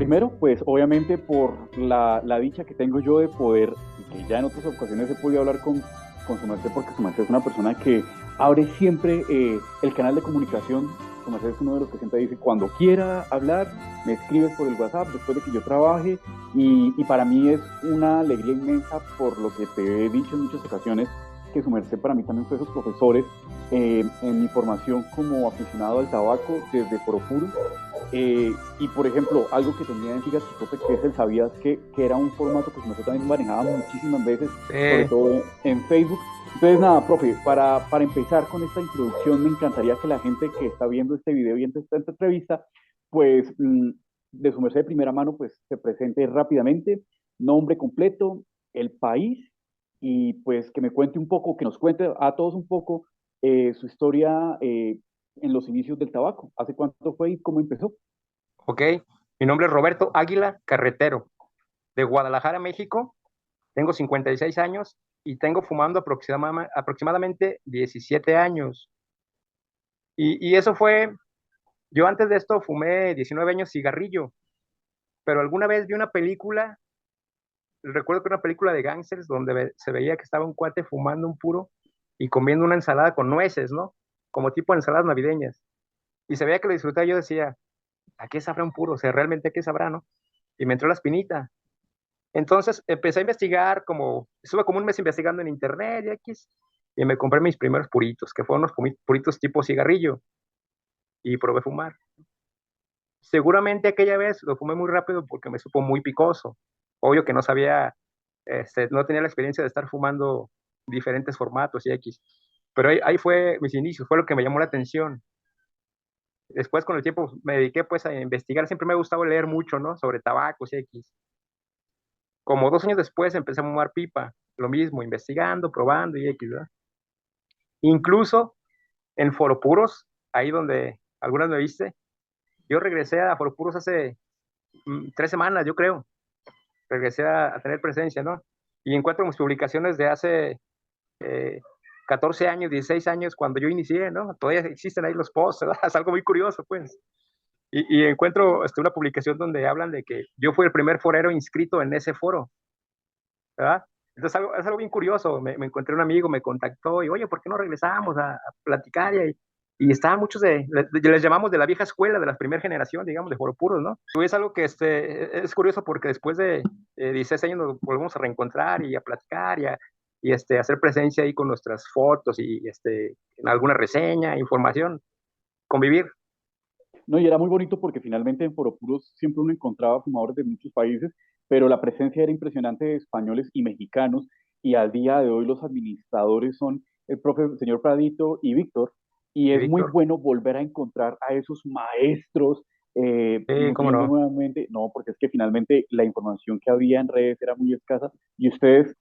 Primero, pues obviamente por la dicha que tengo yo de poder, y que ya en otras ocasiones he podido hablar con su merced, porque su merced es una persona que abre siempre el canal de comunicación. Su merced es uno de los que siempre dice, cuando quiera hablar, me escribes por el WhatsApp después de que yo trabaje, y para mí es una alegría inmensa por lo que te he dicho en muchas ocasiones, que su merced para mí también fue esos profesores en mi formación como aficionado al tabaco desde Foropuro. Y por ejemplo, algo que tenía en Siga Chicote, que es el Sabías que era un formato que nosotros también manejaba muchísimas veces, sobre todo en Facebook. Entonces, nada, profe, para empezar con esta introducción, me encantaría que la gente que está viendo este video y esta entrevista, pues de su merced de primera mano, pues se presente rápidamente, nombre completo, el país, y pues que me cuente un poco, que nos cuente a todos un poco su historia en los inicios del tabaco. ¿Hace cuánto fue y cómo empezó? Ok, mi nombre es Roberto Águila Carretero, de Guadalajara, México. Tengo 56 años y tengo fumando aproximadamente 17 años. Y eso fue, yo antes de esto fumé 19 años cigarrillo, pero alguna vez vi una película, recuerdo que era una película de gángsters donde se veía que estaba un cuate fumando un puro y comiendo una ensalada con nueces, ¿no? Como tipo ensaladas navideñas. Y se veía que lo disfrutaba. Yo decía, ¿a qué sabrá un puro? O sea, ¿realmente a qué sabrá, no? Y me entró la espinita. Entonces empecé a investigar, estuve como un mes investigando en internet y X, y me compré mis primeros puritos, que fueron unos puritos tipo cigarrillo, y probé fumar. Seguramente aquella vez lo fumé muy rápido porque me supo muy picoso. Obvio que no sabía, no tenía la experiencia de estar fumando diferentes formatos y X. Pero ahí fue mis inicios, fue lo que me llamó la atención. Después con el tiempo me dediqué pues a investigar, siempre me ha gustado leer mucho, ¿no? Sobre tabacos y X. Como 2 años después empecé a fumar pipa, lo mismo, investigando, probando y X, ¿verdad? Incluso en Foropuros, ahí donde algunas me viste, yo regresé a Foropuros hace 3 semanas, yo creo, regresé a tener presencia, ¿no? Y encuentro mis publicaciones de hace eh, 14 años, 16 años, cuando yo inicié, ¿no? Todavía existen ahí los posts, ¿verdad? Es algo muy curioso, pues. Y encuentro una publicación donde hablan de que yo fui el primer forero inscrito en ese foro, ¿verdad? Entonces es algo bien curioso. Me encontré un amigo, me contactó y, oye, ¿por qué no regresamos a platicar? Y estaban muchos les llamamos de la vieja escuela, de la primera generación, digamos, de Joropuros, ¿no? Y es algo que es curioso porque después de 16 años nos volvemos a reencontrar y a platicar y hacer presencia ahí con nuestras fotos y en alguna reseña, información, convivir. No, y era muy bonito porque finalmente en Foropuros siempre uno encontraba fumadores de muchos países, pero la presencia era impresionante de españoles y mexicanos, y al día de hoy los administradores son el propio señor Pradito y Víctor, y Y es muy Víctor, bueno volver a encontrar a esos maestros cómo nutriendo no. nuevamente, no, porque es que finalmente la información que había en redes era muy escasa, y ustedes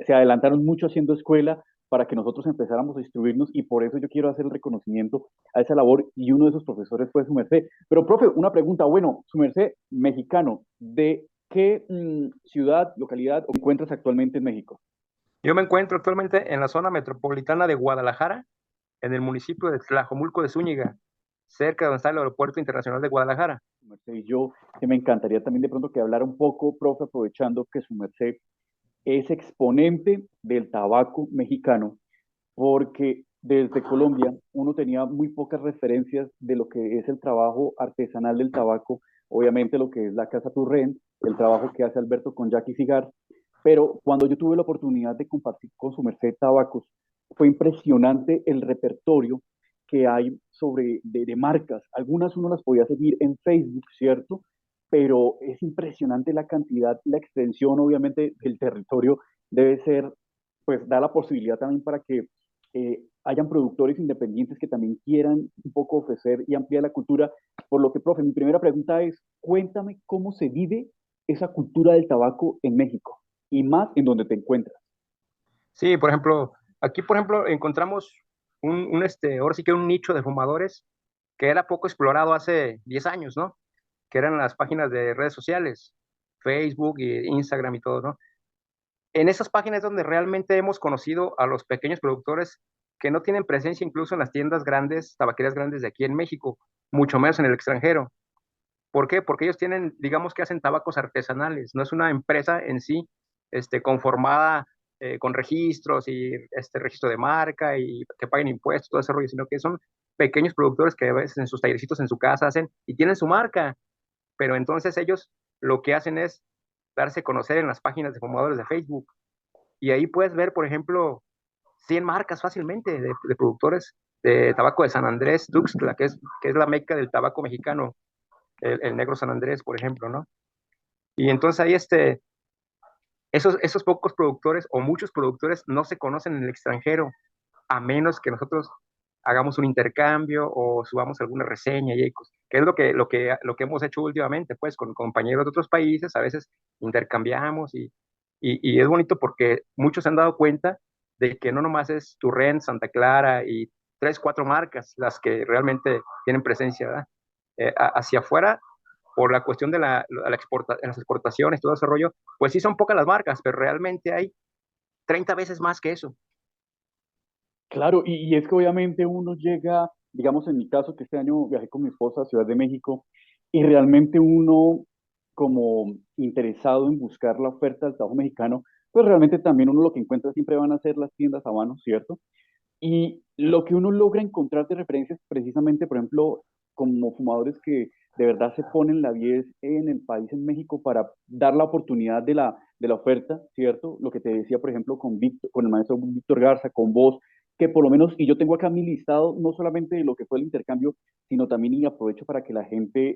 se adelantaron mucho haciendo escuela para que nosotros empezáramos a instruirnos, y por eso yo quiero hacer el reconocimiento a esa labor, y uno de esos profesores fue su merced. Pero, profe, una pregunta, bueno, su merced, mexicano, ¿de qué ciudad, localidad encuentras actualmente en México? Yo me encuentro actualmente en la zona metropolitana de Guadalajara, en el municipio de Tlajomulco de Zúñiga, cerca de donde está el Aeropuerto Internacional de Guadalajara. Su merced y yo, que me encantaría también de pronto que hablara un poco, profe, aprovechando que su merced es exponente del tabaco mexicano, porque desde Colombia uno tenía muy pocas referencias de lo que es el trabajo artesanal del tabaco, obviamente lo que es la Casa Turrén, el trabajo que hace Alberto con Jackie Cigar, pero cuando yo tuve la oportunidad de compartir con su merced tabacos, fue impresionante el repertorio que hay de marcas. Algunas uno las podía seguir en Facebook, ¿cierto? Pero es impresionante la cantidad, la extensión, obviamente, del territorio debe ser, pues da la posibilidad también para que hayan productores independientes que también quieran un poco ofrecer y ampliar la cultura. Por lo que, profe, mi primera pregunta es, cuéntame cómo se vive esa cultura del tabaco en México y más en donde te encuentras. Sí, por ejemplo, aquí, por ejemplo, encontramos ahora sí que un nicho de fumadores que era poco explorado hace 10 años, ¿no? Que eran las páginas de redes sociales, Facebook y Instagram y todo, ¿no? En esas páginas es donde realmente hemos conocido a los pequeños productores que no tienen presencia incluso en las tiendas grandes, tabaquerías grandes de aquí en México, mucho menos en el extranjero. ¿Por qué? Porque ellos tienen, digamos que hacen tabacos artesanales, no es una empresa en sí, conformada con registros y registro de marca y que paguen impuestos, todo ese rollo, sino que son pequeños productores que a veces en sus tallercitos en su casa hacen y tienen su marca, pero entonces ellos lo que hacen es darse a conocer en las páginas de fumadores de Facebook y ahí puedes ver, por ejemplo, 100 marcas fácilmente de productores de tabaco de San Andrés, Tuxtla, que es la meca del tabaco mexicano, el negro San Andrés, por ejemplo, ¿no? Y entonces ahí esos pocos productores o muchos productores no se conocen en el extranjero, a menos que nosotros hagamos un intercambio o subamos alguna reseña y que es lo que hemos hecho últimamente, pues con compañeros de otros países, a veces intercambiamos y es bonito porque muchos se han dado cuenta de que no nomás es Turren, Santa Clara y tres, cuatro marcas las que realmente tienen presencia, ¿verdad? Hacia afuera, por la cuestión de las exportaciones, todo ese rollo, pues sí son pocas las marcas, pero realmente hay 30 veces más que eso. Claro, y es que obviamente uno llega, digamos en mi caso, que este año viajé con mi esposa a Ciudad de México, y realmente uno, como interesado en buscar la oferta del trabajo mexicano, pues realmente también uno lo que encuentra siempre van a ser las tiendas a mano, ¿cierto? Y lo que uno logra encontrar de referencias, precisamente, por ejemplo, como fumadores que de verdad se ponen la 10 en el país, en México, para dar la oportunidad de la oferta, ¿cierto? Lo que te decía, por ejemplo, con Víctor, con el maestro Víctor Garza, con vos, que por lo menos, y yo tengo acá mi listado, no solamente de lo que fue el intercambio, sino también, y aprovecho para que la gente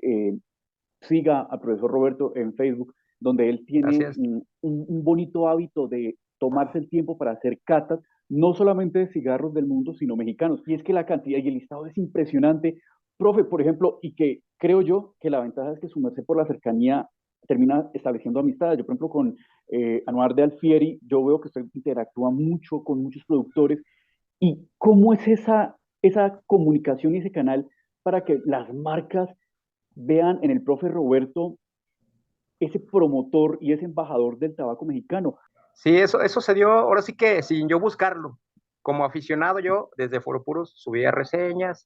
siga al profesor Roberto en Facebook, donde él Así tiene es. un bonito hábito de tomarse el tiempo para hacer catas, no solamente de cigarros del mundo, sino mexicanos. Y es que la cantidad y el listado es impresionante. Profe, por ejemplo, y que creo yo que la ventaja es que su merced por la cercanía termina estableciendo amistades. Yo, por ejemplo, con Anuar de Alfieri, yo veo que usted interactúa mucho con muchos productores. ¿Y cómo es esa comunicación y ese canal para que las marcas vean en el profe Roberto ese promotor y ese embajador del tabaco mexicano? Sí, eso se dio ahora sí que sin yo buscarlo. Como aficionado yo, desde Foro Puros, subía reseñas,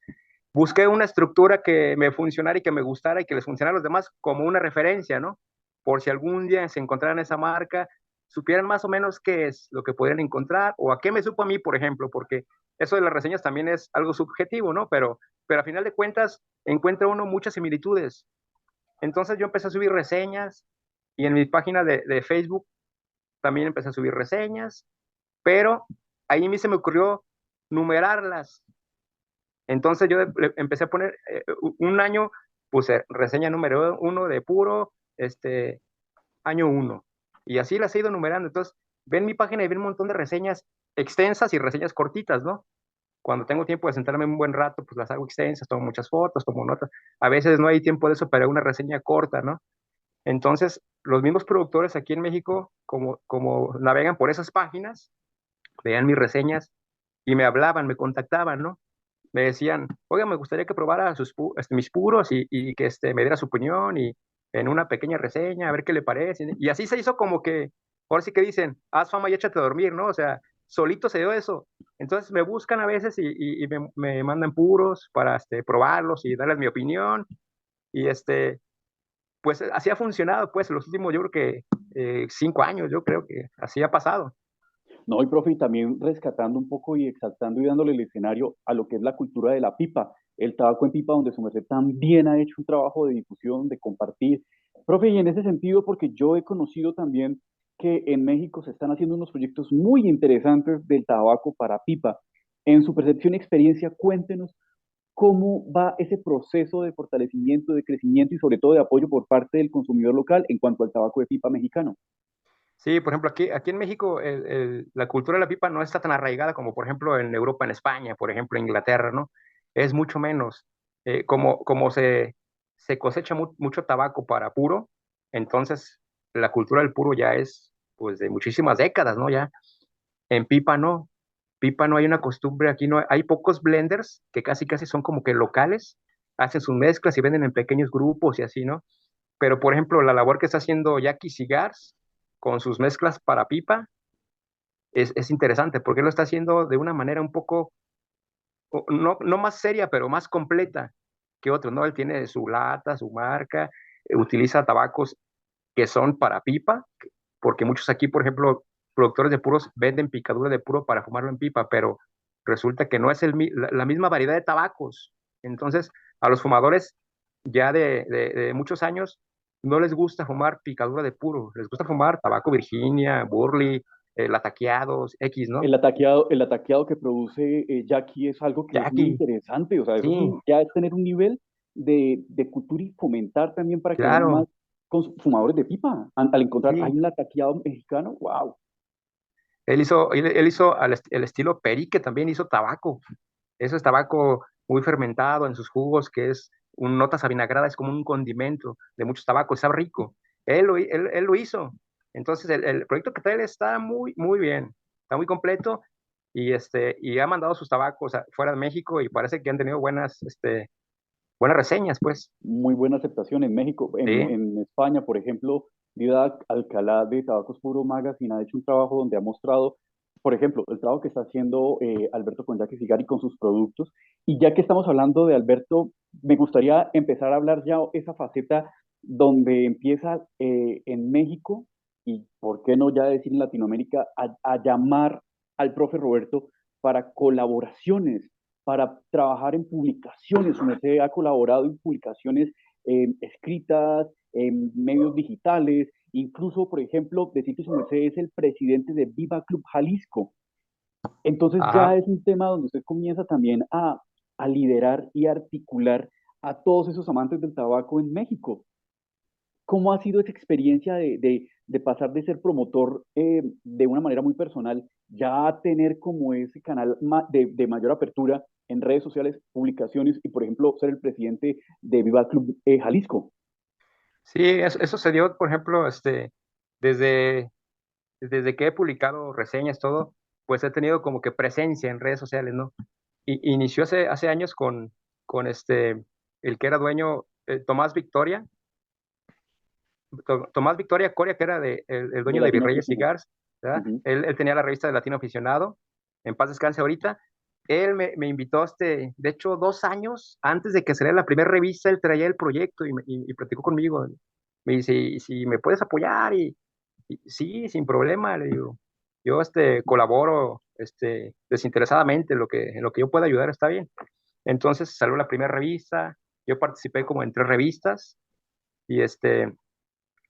busqué una estructura que me funcionara y que me gustara y que les funcionara a los demás como una referencia, ¿no? Por si algún día se encontraran esa marca, supieran más o menos qué es lo que podrían encontrar o a qué me supo a mí, por ejemplo, porque eso de las reseñas también es algo subjetivo, ¿no? Pero a final de cuentas encuentra uno muchas similitudes. Entonces yo empecé a subir reseñas y en mi página de Facebook también empecé a subir reseñas, pero ahí a mí se me ocurrió numerarlas. Entonces yo empecé a poner, un año puse reseña número uno de puro, año uno. Y así las he ido numerando. Entonces, ven mi página y ven un montón de reseñas extensas y reseñas cortitas, ¿no? Cuando tengo tiempo de sentarme un buen rato, pues las hago extensas, tomo muchas fotos, tomo notas. A veces no hay tiempo de eso, pero una reseña corta, ¿no? Entonces, los mismos productores aquí en México, como navegan por esas páginas, veían mis reseñas y me hablaban, me contactaban, ¿no? Me decían, oiga, me gustaría que probara mis puros y que me diera su opinión y en una pequeña reseña, a ver qué le parece. Y así se hizo como que, ahora sí que dicen, haz fama y échate a dormir, ¿no? O sea, solito se dio eso. Entonces me buscan a veces y me mandan puros para probarlos y darles mi opinión. Y pues así ha funcionado, pues, los últimos, yo creo que 5 años, yo creo que así ha pasado. No, y profe, y también rescatando un poco y exaltando y dándole el escenario a lo que es la cultura de la pipa, el tabaco en pipa, donde su merced también ha hecho un trabajo de difusión, de compartir. Profe, y en ese sentido, porque yo he conocido también que en México se están haciendo unos proyectos muy interesantes del tabaco para pipa. En su percepción y experiencia, cuéntenos cómo va ese proceso de fortalecimiento, de crecimiento y sobre todo de apoyo por parte del consumidor local en cuanto al tabaco de pipa mexicano. Sí, por ejemplo, aquí en México la cultura de la pipa no está tan arraigada como, por ejemplo, en Europa, en España, por ejemplo, en Inglaterra, ¿no? Es mucho menos. Como se cosecha mucho tabaco para puro, entonces la cultura del puro ya es, pues, de muchísimas décadas, ¿no? Ya en pipa no. Pipa no hay una costumbre, aquí no hay pocos blenders que casi casi son como que locales, hacen sus mezclas y venden en pequeños grupos y así, ¿no? Pero, por ejemplo, la labor que está haciendo Jackie Cigars con sus mezclas para pipa es interesante porque lo está haciendo de una manera un poco, no más seria, pero más completa, que otros, ¿no? Él tiene su lata, su marca, utiliza tabacos que son para pipa, porque muchos aquí, por ejemplo, productores de puros venden picadura de puro para fumarlo en pipa, pero resulta que no es la misma variedad de tabacos. Entonces, a los fumadores ya de muchos años no les gusta fumar picadura de puro, les gusta fumar tabaco Virginia, Burley, lataqueados, X, ¿no? El ataqueado que produce Jackie es algo que es muy Jackie, interesante, o sea, eso es sí, ya es tener un nivel de cultura y fomentar también para que hayan más claro, fumadores de pipa. Al encontrar, hay sí. un ataqueado mexicano, wow, Él hizo el estilo Perique, también hizo tabaco. Eso es tabaco muy fermentado en sus jugos, que es un notas avinagrada, es como un condimento de muchos tabacos, está rico. Él lo hizo. Entonces, el proyecto que trae está muy, muy bien, está muy completo y ha mandado sus tabacos fuera de México y parece que han tenido buenas reseñas, pues. muy buena aceptación en México. Sí, En España, por ejemplo, Vida Alcalá de Tabacos Puro Magazine ha hecho un trabajo donde ha mostrado, por ejemplo, el trabajo que está haciendo Alberto con Jackie Sigari con sus productos. Y ya que estamos hablando de Alberto, me gustaría empezar a hablar ya esa faceta donde empieza en México y, ¿por qué no ya decir en Latinoamérica, a llamar al profe Roberto para colaboraciones, para trabajar en publicaciones? Su merced ha colaborado en publicaciones escritas, en medios digitales, incluso, por ejemplo, decir que su merced es el presidente de Viva Club Jalisco. Entonces ya ajá. es un tema donde usted comienza también a liderar y articular a todos esos amantes del tabaco en México. ¿Cómo ha sido esa experiencia de pasar de ser promotor de una manera muy personal, ya a tener como ese canal de mayor apertura en redes sociales, publicaciones y, por ejemplo, ser el presidente de Viva Club Jalisco? Sí, eso se dio, por ejemplo, desde, desde que he publicado reseñas, todo, pues he tenido como que presencia en redes sociales, ¿no? Inició hace años con el que era dueño, Tomás Victoria, Tomás Victoria Coria, que era el De dueño de Latino Virreyes Aficionado. Cigars, ¿verdad? Ujú. Él tenía la revista de Latino Aficionado, en paz descanse ahorita. Él me invitó, de hecho, 2 años antes de que saliera la primera revista, él traía el proyecto y platicó conmigo. Me dice, "¿Y si me puedes apoyar?" Y sí, sin problema, le digo. Yo colaboro desinteresadamente en lo que yo pueda ayudar, está bien. Entonces salió la primera revista, yo participé como en 3 revistas y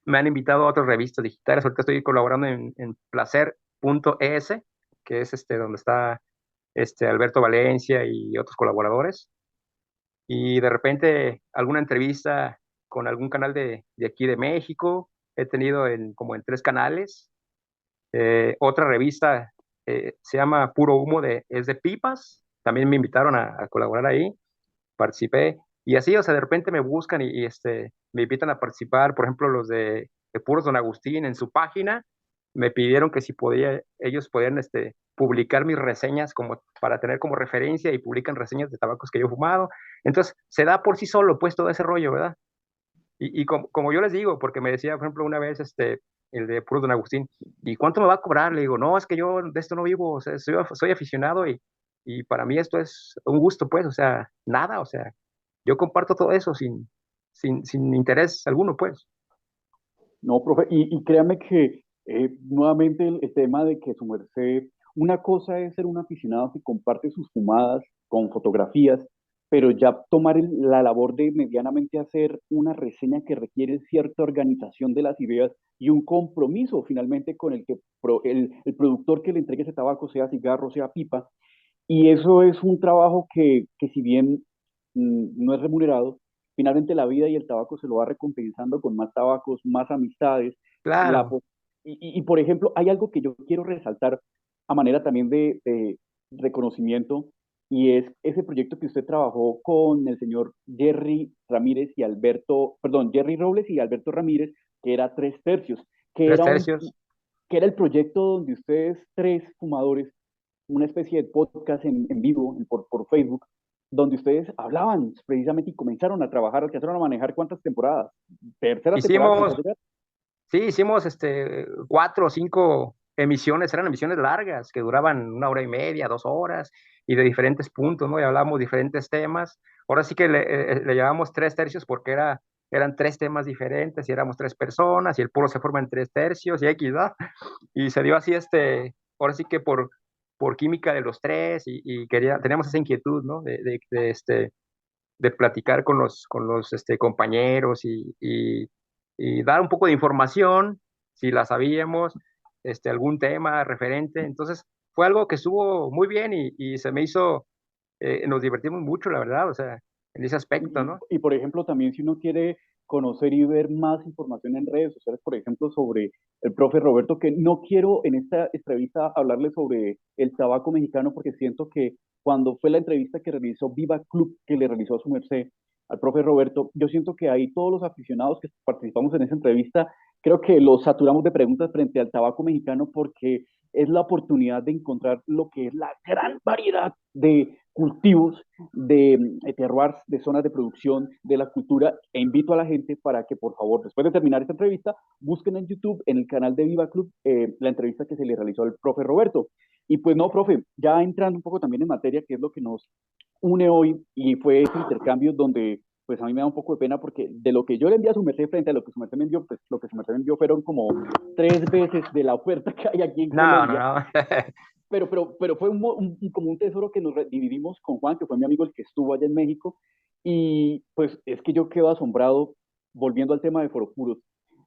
me han invitado a otras revistas digitales. Ahorita estoy colaborando en placer.es, que es donde está Alberto Valencia y otros colaboradores. Y de repente alguna entrevista con algún canal de aquí de México. He tenido como en 3 canales. Otra revista se llama Puro Humo, es de pipas. También me invitaron a colaborar ahí. Participé. Y así, o sea, de repente me buscan me invitan a participar. Por ejemplo, los de Puros Don Agustín en su página me pidieron que si ellos podían publicar mis reseñas como para tener como referencia y publican reseñas de tabacos que yo he fumado. Entonces, se da por sí solo, pues, todo ese rollo, ¿verdad? Y como yo les digo, porque me decía, por ejemplo, una vez el de Puros Don Agustín, ¿y cuánto me va a cobrar? Le digo, no, es que yo de esto no vivo, o sea, soy aficionado y para mí esto es un gusto, pues, o sea, nada, o sea, yo comparto todo eso sin interés alguno, pues. No, profe, y créame que nuevamente el tema de que su merced, una cosa es ser un aficionado que comparte sus fumadas con fotografías, pero ya tomar la labor de medianamente hacer una reseña que requiere cierta organización de las ideas y un compromiso finalmente con el que el productor que le entregue ese tabaco, sea cigarro, sea pipa, y eso es un trabajo que si bien no es remunerado, finalmente la vida y el tabaco se lo va recompensando con más tabacos, más amistades. La, Claro, pos- por ejemplo, hay algo que yo quiero resaltar a manera también de reconocimiento, y es ese proyecto que usted trabajó con el señor Jerry Ramírez y Alberto, perdón, Jerry Robles y Alberto Ramírez, que era Tres Tercios, que tres era tercios. que era el proyecto donde ustedes tres fumadores, una especie de podcast en vivo por Facebook, donde ustedes hablaban precisamente y comenzaron a trabajar, alcanzaron a manejar cuántas temporadas, tercera temporada alcanzó a Hicimos, llegar. sí, hicimos 4 o 5 emisiones, eran emisiones largas, que duraban 1 hora y media, 2 horas, y de diferentes puntos, ¿no? Y hablábamos diferentes temas. Ahora sí que le llamamos tres tercios porque eran tres temas diferentes, y éramos tres personas, y el puro se forma en tres tercios, y X, ¿no? Y se dio así, ahora sí que por química de los tres, y teníamos esa inquietud, ¿no? De platicar con los compañeros, y dar un poco de información, si la sabíamos, algún tema referente. Entonces, fue algo que estuvo muy bien, y se me hizo, nos divertimos mucho, la verdad, o sea, en ese aspecto, ¿no? Por ejemplo, también si uno quiere conocer y ver más información en redes sociales, por ejemplo, sobre el profe Roberto, que no quiero en esta entrevista hablarle sobre el tabaco mexicano, porque siento que cuando fue la entrevista que realizó Viva Club, que le realizó a su merced al profe Roberto, yo siento que ahí todos los aficionados que participamos en esa entrevista, creo que los saturamos de preguntas frente al tabaco mexicano, porque es la oportunidad de encontrar lo que es la gran variedad de cultivos, de terroirs, de zonas de producción de la cultura, e invito a la gente para que por favor, después de terminar esta entrevista, busquen en YouTube, en el canal de Viva Club, la entrevista que se le realizó al profe Roberto. Y pues no, profe, ya entrando un poco también en materia, que es lo que nos une hoy, y fue ese intercambio donde pues a mí me da un poco de pena porque de lo que yo le envié a su merced frente a lo que su merced me envió, pues lo que su merced me envió fueron como 3 veces de la oferta que hay aquí en No, no, Colombia. no. Pero fue como un tesoro que nos dividimos con Juan, que fue mi amigo el que estuvo allá en México. Y pues es que yo quedo asombrado, volviendo al tema de Foropuros.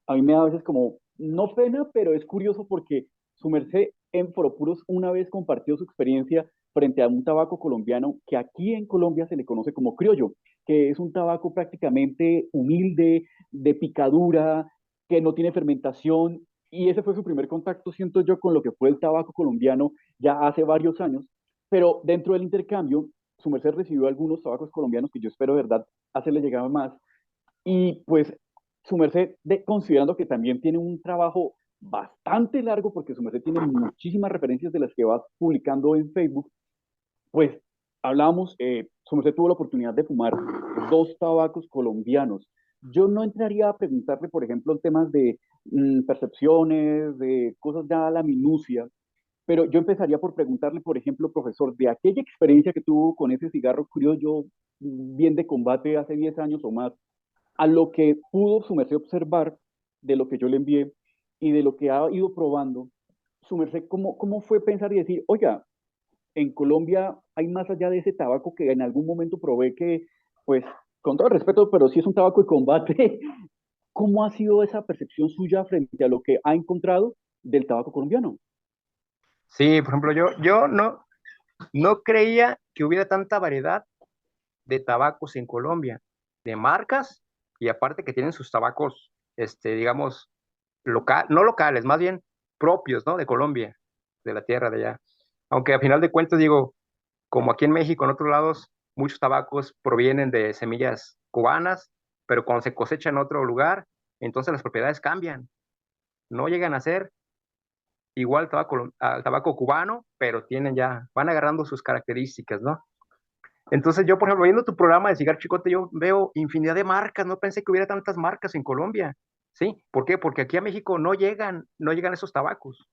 A mí me da a veces como, no pena, pero es curioso porque su merced en Foropuros una vez compartió su experiencia frente a un tabaco colombiano que aquí en Colombia se le conoce como criollo, que es un tabaco prácticamente humilde, de picadura, que no tiene fermentación, y ese fue su primer contacto, siento yo, con lo que fue el tabaco colombiano ya hace varios años, pero dentro del intercambio, su merced recibió algunos tabacos colombianos que yo espero, de verdad, hacerle llegar más, y pues su merced, considerando que también tiene un trabajo bastante largo, porque su merced tiene muchísimas referencias de las que va publicando en Facebook, pues hablábamos, su merced tuvo la oportunidad de fumar 2 tabacos colombianos. Yo no entraría a preguntarle, por ejemplo, en temas de percepciones, de cosas ya a la minucia, pero yo empezaría por preguntarle, por ejemplo, profesor, de aquella experiencia que tuvo con ese cigarro criollo bien de combate hace 10 años o más, a lo que pudo su merced observar de lo que yo le envié y de lo que ha ido probando, su merced, ¿cómo fue pensar y decir, oiga, en Colombia hay más allá de ese tabaco que en algún momento probé que, pues, con todo el respeto, pero sí es un tabaco de combate? ¿Cómo ha sido esa percepción suya frente a lo que ha encontrado del tabaco colombiano? Sí, por ejemplo, yo no creía que hubiera tanta variedad de tabacos en Colombia, de marcas, y aparte que tienen sus tabacos, digamos, no locales, más bien propios, ¿no? De Colombia, de la tierra de allá. Aunque a final de cuentas, digo, como aquí en México, en otros lados, muchos tabacos provienen de semillas cubanas, pero cuando se cosecha en otro lugar, entonces las propiedades cambian. No llegan a ser igual al tabaco cubano, pero van agarrando sus características, ¿no? Entonces yo, por ejemplo, viendo tu programa de Cigar Chicote, yo veo infinidad de marcas, no pensé que hubiera tantas marcas en Colombia, ¿sí? ¿Por qué? Porque aquí a México no llegan esos tabacos.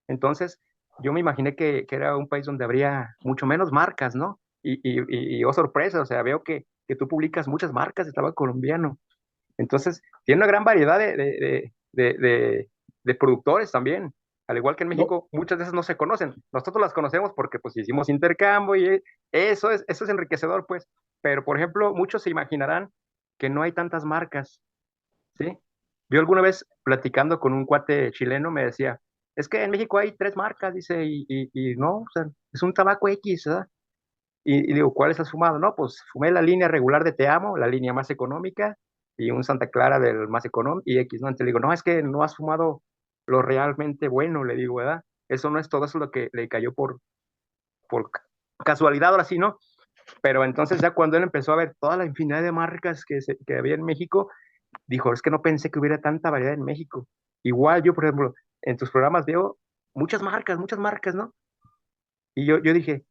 Entonces, yo me imaginé que era un país donde habría mucho menos marcas, ¿no? Oh sorpresa, o sea, veo que tú publicas muchas marcas de tabaco colombiano. Entonces, tiene una gran variedad de productores también. Al igual que en No, México, muchas de esas no se conocen. Nosotros las conocemos porque pues hicimos intercambio, y eso es enriquecedor, pues. Pero, por ejemplo, muchos se imaginarán que no hay tantas marcas, ¿sí? Yo alguna vez platicando con un cuate chileno me decía, es que en México hay tres marcas, dice, y no, o sea, es un tabaco X, ¿verdad? Y digo, ¿cuáles has fumado? No, pues fumé la línea regular de Te Amo, la línea más económica, y un Santa Clara del más económico, y X, ¿no? Entonces le digo, no, es que no has fumado lo realmente bueno, le digo, ¿verdad? Eso no es todo, eso es lo que le cayó por casualidad, ahora sí, ¿no? Pero entonces ya cuando él empezó a ver toda la infinidad de marcas que había en México, dijo, es que no pensé que hubiera tanta variedad en México. Igual yo, por ejemplo, en tus programas veo muchas marcas, ¿no? Y yo dije,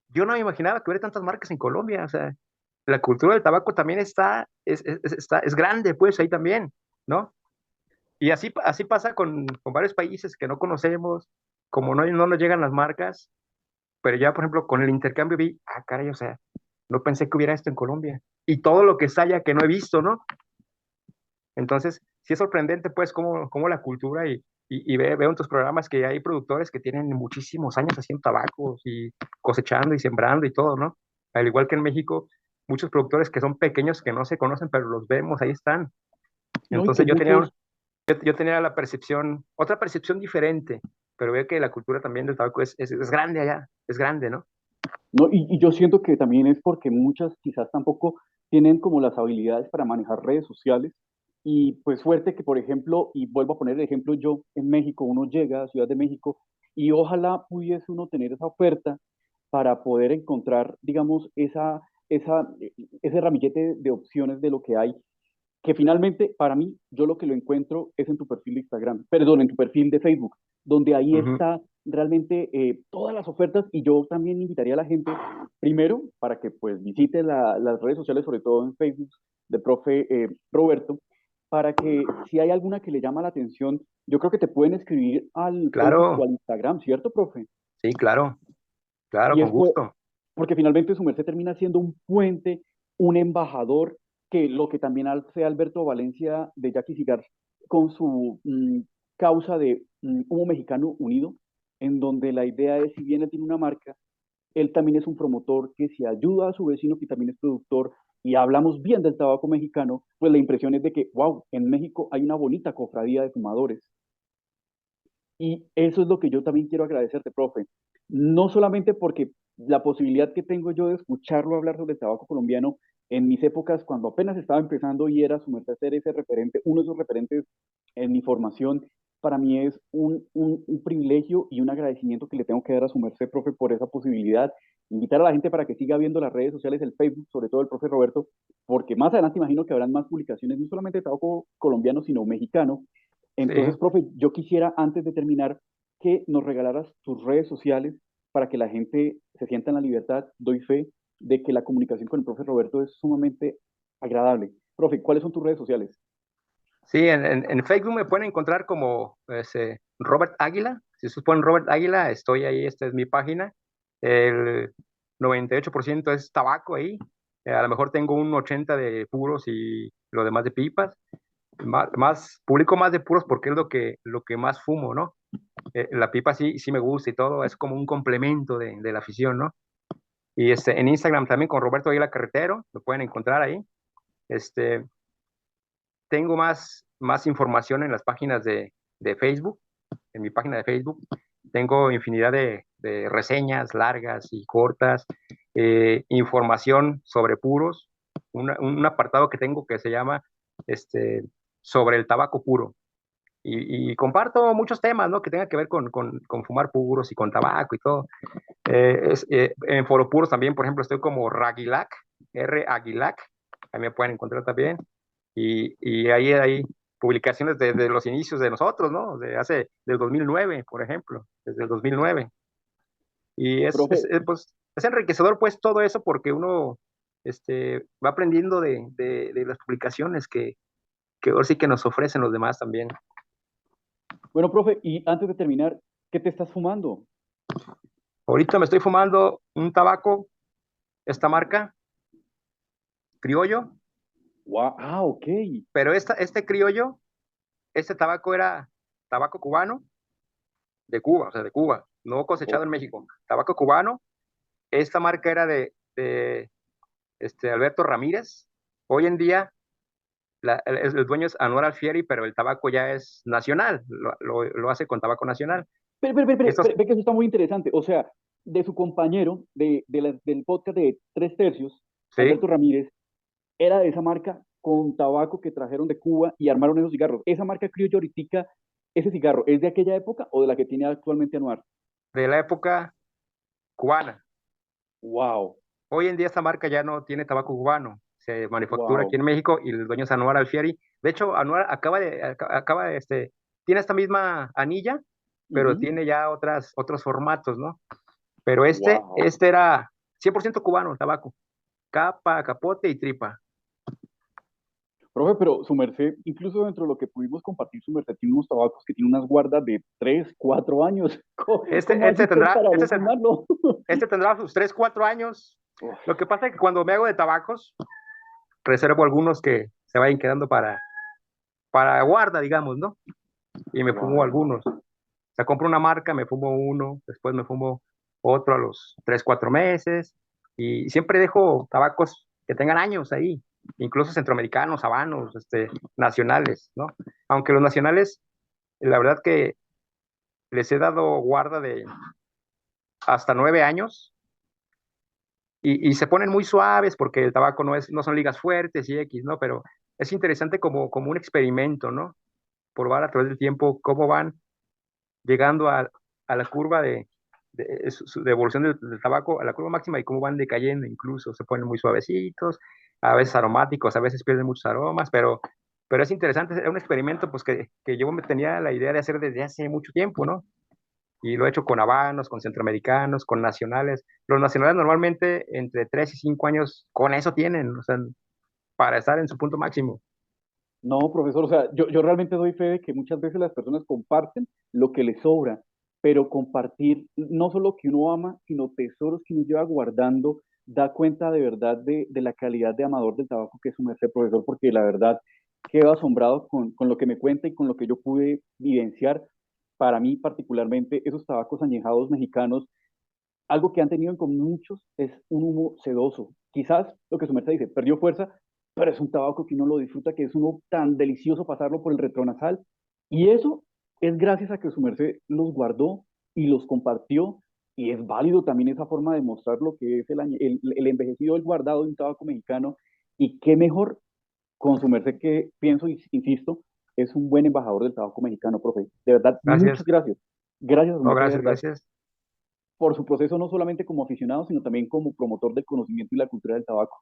yo no me imaginaba que hubiera tantas marcas en Colombia, o sea, la cultura del tabaco también es grande, pues, ahí también, ¿no? Y así pasa con varios países que no conocemos, como no nos llegan las marcas, pero ya, por ejemplo, con el intercambio vi, caray, o sea, no pensé que hubiera esto en Colombia. Y todo lo que está allá que no he visto, ¿no? Entonces, sí es sorprendente, pues, cómo la cultura y veo en tus programas que hay productores que tienen muchísimos años haciendo tabacos y cosechando y sembrando y todo, ¿no? Al igual que en México, muchos productores que son pequeños que no se conocen, pero los vemos, ahí están. No, y que Entonces, muchos, yo tenía la percepción, otra percepción diferente, pero veo que la cultura también del tabaco es grande allá, es grande, ¿no? no, y yo siento que también es porque muchas quizás tampoco tienen como las habilidades para manejar redes sociales. Y pues suerte que, por ejemplo, y vuelvo a poner el ejemplo yo en México, uno llega a Ciudad de México y ojalá pudiese uno tener esa oferta para poder encontrar, digamos, ese ramillete de opciones de lo que hay, que finalmente para mí yo lo que lo encuentro es en tu perfil de Instagram, perdón, en tu perfil de Facebook, donde ahí Ujú. está realmente todas las ofertas. Y yo también invitaría a la gente, primero, para que pues visite las redes sociales, sobre todo en Facebook, de profe Roberto, para que si hay alguna que le llama la atención, yo creo que te pueden escribir al Facebook o Claro, al Instagram, ¿cierto, profe? sí, claro, claro, Y con es pues, gusto. porque finalmente su merced termina siendo un puente, un embajador, que lo que también hace Alberto Valencia de Jackie Cigar con su causa de Humo Mexicano Unido, en donde la idea es, si bien él tiene una marca, él también es un promotor que si ayuda a su vecino que también es productor y hablamos bien del tabaco mexicano, pues la impresión es de que, wow, en México hay una bonita cofradía de fumadores. Y eso es lo que yo también quiero agradecerte, profe. No solamente porque la posibilidad que tengo yo de escucharlo hablar sobre el tabaco colombiano en mis épocas, cuando apenas estaba empezando y era su merced ser ese referente, uno de esos referentes en mi formación, para mí es un privilegio y un agradecimiento que le tengo que dar a su merced, profe, por esa posibilidad. Invitar a la gente para que siga viendo las redes sociales, el Facebook, sobre todo el profe Roberto, porque más adelante imagino que habrán más publicaciones, no solamente de tabaco colombiano, sino mexicano. Sí. Entonces, profe, yo quisiera antes de terminar que nos regalaras tus redes sociales para que la gente se sienta en la libertad. Doy fe de que la comunicación con el profe Roberto es sumamente agradable. Profe, ¿cuáles son tus redes sociales? Sí, en Facebook me pueden encontrar como Robert Águila. Si ustedes ponen Robert Águila, estoy ahí, esta es mi página. El 98% es tabaco ahí. A lo mejor tengo un 80 de puros y lo demás de pipas. Publico más de puros porque es lo que más fumo, ¿no? La pipa sí me gusta y todo, es como un complemento de la afición, ¿no? Y en Instagram también con Roberto Águila Carretero, lo pueden encontrar ahí. Este, Tengo más información en las páginas de Facebook, en mi página de Facebook. Tengo infinidad de reseñas largas y cortas, información sobre puros, un apartado que tengo que se llama este, sobre el tabaco puro. Y comparto muchos temas, ¿no? Que tengan que ver con fumar puros y con tabaco y todo. En Foro Puros también, por ejemplo, estoy como Ragilac, R Aguilac, ahí me pueden encontrar también. Y ahí hay publicaciones desde los inicios de nosotros, ¿no? Del 2009, por ejemplo, desde el 2009. Y Profe, pues, es enriquecedor, pues, todo eso porque uno va aprendiendo de las publicaciones que ahora sí que nos ofrecen los demás también. bueno, profe, y antes de terminar, ¿qué te estás fumando? Ahorita me estoy fumando un tabaco, esta marca, criollo, Wow, ah, ok. pero este criollo, este tabaco era tabaco cubano de Cuba, o sea, de Cuba, no cosechado O- en México. Tabaco cubano. Esta marca era de Alberto Ramírez. Hoy en día el dueño es Anuar Alfieri, pero el tabaco ya es nacional, lo hace con tabaco nacional. Estos, Ve que eso está muy interesante. O sea, de su compañero del podcast de Tres Tercios, sí, Alberto Ramírez, era de esa marca con tabaco que trajeron de Cuba y armaron esos cigarros. Esa marca Criollo ahorita, ese cigarro, ¿es de aquella época o de la que tiene actualmente Anuar? de la época cubana. Wow, Hoy en día esta marca ya no tiene tabaco cubano, se manufactura aquí wow. en México y el dueño es Anuar Alfieri. De hecho, Anuar tiene esta misma anilla, pero Ujú. tiene ya otros formatos, ¿no? Pero Wow. este era 100% cubano el tabaco, capa, capote y tripa. Profe, pero su merced, incluso dentro de lo que pudimos compartir, su merced tiene unos tabacos que tienen unas guardas de 3, 4 años. ¿Cómo Este, hace este usted tendrá, para este, no se- fumarlo? este tendrá sus 3 4 años. Uf, Lo que pasa es que cuando me hago de tabacos, reservo algunos que se vayan quedando para guarda, digamos, ¿no? Y me fumo wow. algunos. O sea, compro una marca, me fumo uno, después me fumo otro a los 3 4 meses. Y siempre dejo tabacos que tengan años ahí, incluso centroamericanos, habanos, nacionales, ¿no? Aunque los nacionales, la verdad que les he dado guarda de hasta 9 años y se ponen muy suaves porque el tabaco no son ligas fuertes y X, ¿no? Pero es interesante como un experimento, ¿no? Probar a través del tiempo cómo van llegando a la curva de evolución del tabaco, a la curva máxima y cómo van decayendo incluso. Se ponen muy suavecitos, a veces aromáticos, a veces pierden muchos aromas, pero es interesante, es un experimento pues que yo me tenía la idea de hacer desde hace mucho tiempo, ¿no? Y lo he hecho con habanos, con centroamericanos, con nacionales. Los nacionales normalmente entre 3 y 5 años con eso tienen, o sea, para estar en su punto máximo. No, profesor, o sea, yo realmente doy fe de que muchas veces las personas comparten lo que les sobra, pero compartir no solo que uno ama, sino tesoros que uno lleva guardando, da cuenta de verdad de la calidad de amador del tabaco que es su merced, profesor, porque la verdad quedo asombrado con lo que me cuenta y con lo que yo pude vivenciar. Para mí particularmente, esos tabacos añejados mexicanos, algo que han tenido en común muchos es un humo sedoso. Quizás lo que su merced dice, perdió fuerza, pero es un tabaco que uno lo disfruta, que es uno tan delicioso pasarlo por el retronasal. Y eso es gracias a que su merced los guardó y los compartió. Y es válido también esa forma de mostrar lo que es el envejecido, el guardado de un tabaco mexicano. Y qué mejor con su merced que pienso, y insisto, es un buen embajador del tabaco mexicano, profe. De verdad, muchas Gracias. gracias. Gracias a su No, merced, de gracias, verdad gracias. por su proceso no solamente como aficionado, sino también como promotor del conocimiento y la cultura del tabaco.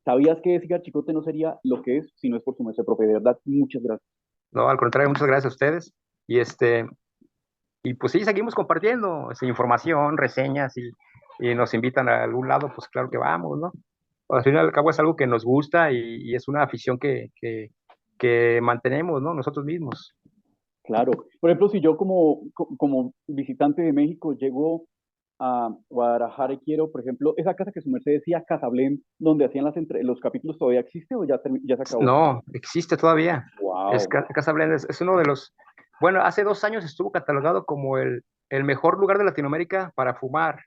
¿Sabías que Cigar Chicote no sería lo que es si no es por su merced, profe? De verdad, muchas gracias. No, al contrario, muchas gracias a ustedes. Y y pues sí, seguimos compartiendo información, reseñas y nos invitan a algún lado, pues claro que vamos, ¿no? Al fin y al cabo es algo que nos gusta y es una afición que mantenemos, ¿no? Nosotros mismos. Claro. Por ejemplo, si yo como visitante de México llego a Guadalajara y quiero, por ejemplo, esa casa que su merced decía, Casablén, donde hacían los capítulos, ¿todavía existe o ya se acabó? No, existe todavía. Wow. Casa Blenda es uno de los, bueno, hace 2 años estuvo catalogado como el mejor lugar de Latinoamérica para fumar,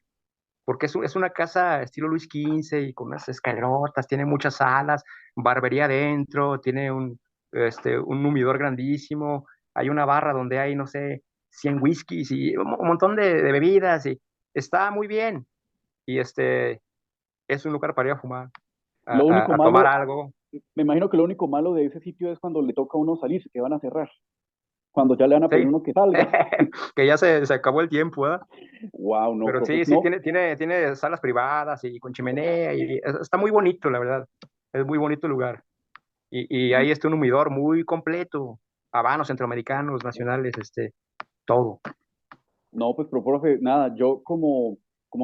porque es una casa estilo Luis XV y con unas escalerotas, tiene muchas salas, barbería adentro, tiene un humidor grandísimo, hay una barra donde hay, no sé, 100 whiskies y un montón de bebidas y está muy bien. Y es un lugar para ir a fumar, Lo único a tomar malo, algo. me imagino que lo único malo de ese sitio es cuando le toca a uno salir, que van a cerrar, cuando ya le van a pedir a Sí, uno que salga. que ya se acabó el tiempo, ¿verdad? Wow, no, Pero profe, sí, sí, no. tiene salas privadas y con chimenea y está muy bonito, la verdad. Es muy bonito el lugar. Y ahí está un humidor muy completo, habanos, centroamericanos, nacionales, todo. No, pues, pero, profe, nada, yo como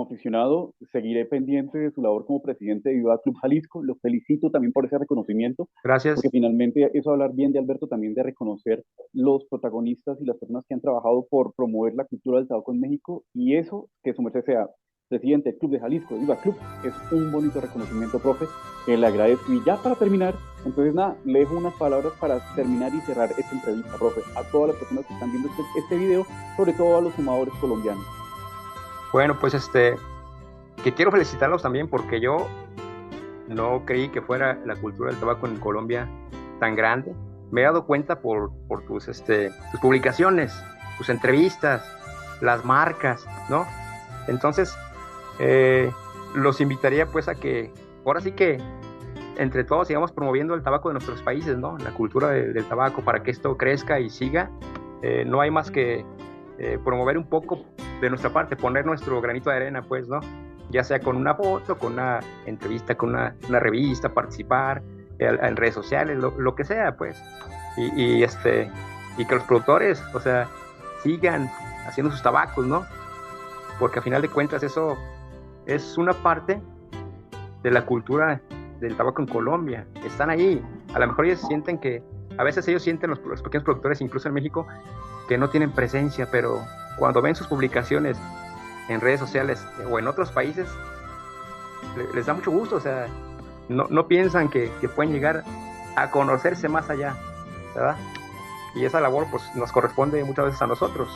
aficionado seguiré pendiente de su labor como presidente de Viva Club Jalisco. Lo felicito también por ese reconocimiento, porque Gracias. finalmente eso hablar bien de Alberto también de reconocer los protagonistas y las personas que han trabajado por promover la cultura del tabaco en México y eso, que su merced sea presidente del Club de Jalisco, de Viva Club, es un bonito reconocimiento, profe, que le agradezco. Y ya para terminar, entonces nada, le dejo unas palabras para terminar y cerrar esta entrevista, profe, a todas las personas que están viendo este video, sobre todo a los fumadores colombianos. Bueno, pues que quiero felicitarlos también porque yo no creí que fuera la cultura del tabaco en Colombia tan grande. Me he dado cuenta por tus publicaciones, tus entrevistas, las marcas, ¿no? Entonces, los invitaría pues a que, ahora sí que entre todos sigamos promoviendo el tabaco de nuestros países, ¿no? La cultura del tabaco para que esto crezca y siga. No hay más que promover un poco de nuestra parte, poner nuestro granito de arena, pues, ¿no? Ya sea con una foto, con una entrevista, con una revista, participar en redes sociales, lo que sea, pues. Y que los productores, o sea, sigan haciendo sus tabacos, ¿no? Porque a final de cuentas eso es una parte de la cultura del tabaco en Colombia. Están ahí. A lo mejor ellos sienten que, a veces ellos sienten, los pequeños productores, incluso en México, que no tienen presencia, pero cuando ven sus publicaciones en redes sociales o en otros países, les da mucho gusto, o sea, no piensan que pueden llegar a conocerse más allá, ¿verdad? Y esa labor pues nos corresponde muchas veces a nosotros.